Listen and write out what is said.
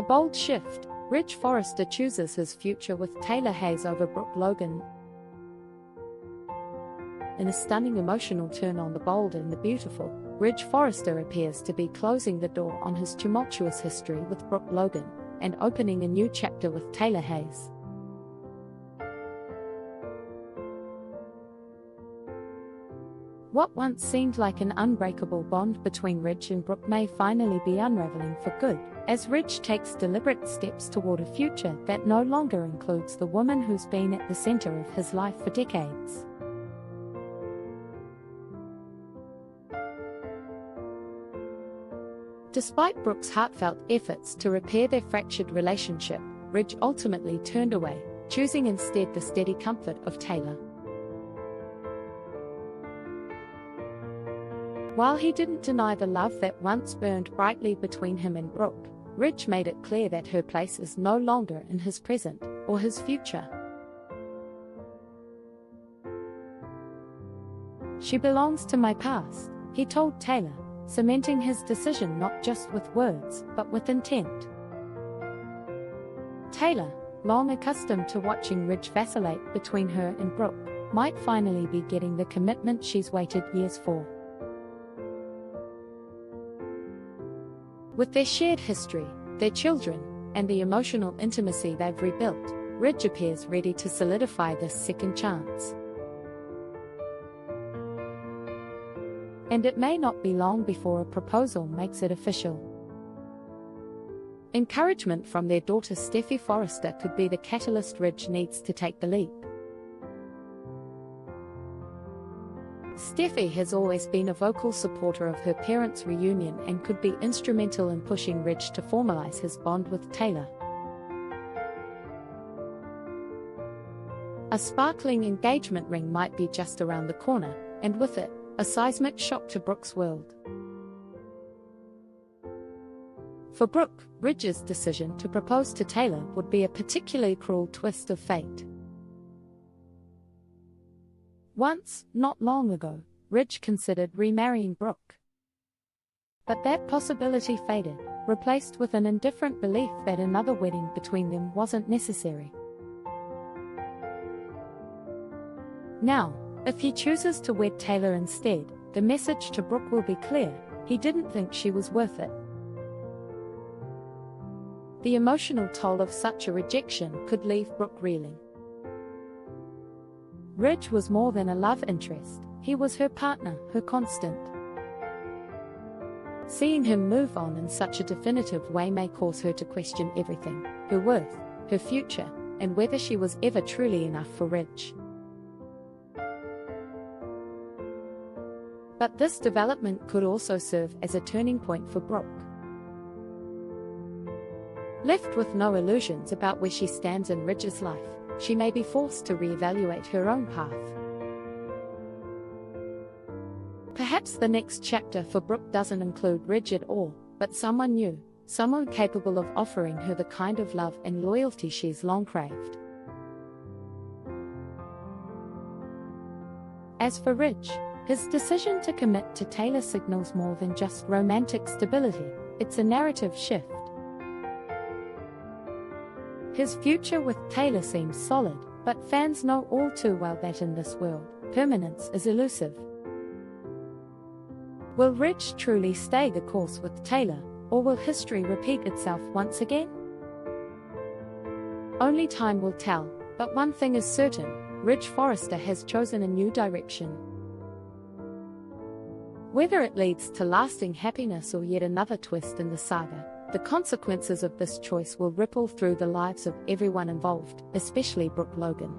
A bold shift. Ridge Forrester chooses his future with Taylo Hayes over Brooke Logan. In a stunning emotional turn on the bold and the beautiful, Ridge Forrester appears to be closing the door on his tumultuous history with Brooke Logan, and opening a new chapter with Taylo Hayes. What once seemed like an unbreakable bond between Ridge and Brooke may finally be unraveling for good, as Ridge takes deliberate steps toward a future that no longer includes the woman who's been at the center of his life for decades. Despite Brooke's heartfelt efforts to repair their fractured relationship, Ridge ultimately turned away, choosing instead the steady comfort of Taylo. While he didn't deny the love that once burned brightly between him and Brooke, Ridge made it clear that her place is no longer in his present or his future. "She belongs to my past," he told Taylo, cementing his decision not just with words, but with intent. Taylo, long accustomed to watching Ridge vacillate between her and Brooke, might finally be getting the commitment she's waited years for. With their shared history, their children, and the emotional intimacy they've rebuilt, Ridge appears ready to solidify this second chance. And it may not be long before a proposal makes it official. Encouragement from their daughter Steffi Forrester could be the catalyst Ridge needs to take the leap. Steffi has always been a vocal supporter of her parents' reunion and could be instrumental in pushing Ridge to formalize his bond with Taylo. A sparkling engagement ring might be just around the corner, and with it, a seismic shock to Brooke's world. For Brooke, Ridge's decision to propose to Taylo would be a particularly cruel twist of fate. Once, not long ago, Ridge considered remarrying Brooke. But that possibility faded, replaced with an indifferent belief that another wedding between them wasn't necessary. Now, if he chooses to wed Taylo instead, the message to Brooke will be clear: he didn't think she was worth it. The emotional toll of such a rejection could leave Brooke reeling. Ridge was more than a love interest, he was her partner, her constant. Seeing him move on in such a definitive way may cause her to question everything: her worth, her future, and whether she was ever truly enough for Ridge. But this development could also serve as a turning point for Brooke. Left with no illusions about where she stands in Ridge's life, she may be forced to reevaluate her own path. Perhaps the next chapter for Brooke doesn't include Ridge at all, but someone new, someone capable of offering her the kind of love and loyalty she's long craved. As for Ridge, his decision to commit to Taylo signals more than just romantic stability, it's a narrative shift. His future with Taylo seems solid, but fans know all too well that in this world, permanence is elusive. Will Ridge truly stay the course with Taylo, or will history repeat itself once again? Only time will tell, but one thing is certain: Ridge Forrester has chosen a new direction. Whether it leads to lasting happiness or yet another twist in the saga, the consequences of this choice will ripple through the lives of everyone involved, especially Brooke Logan.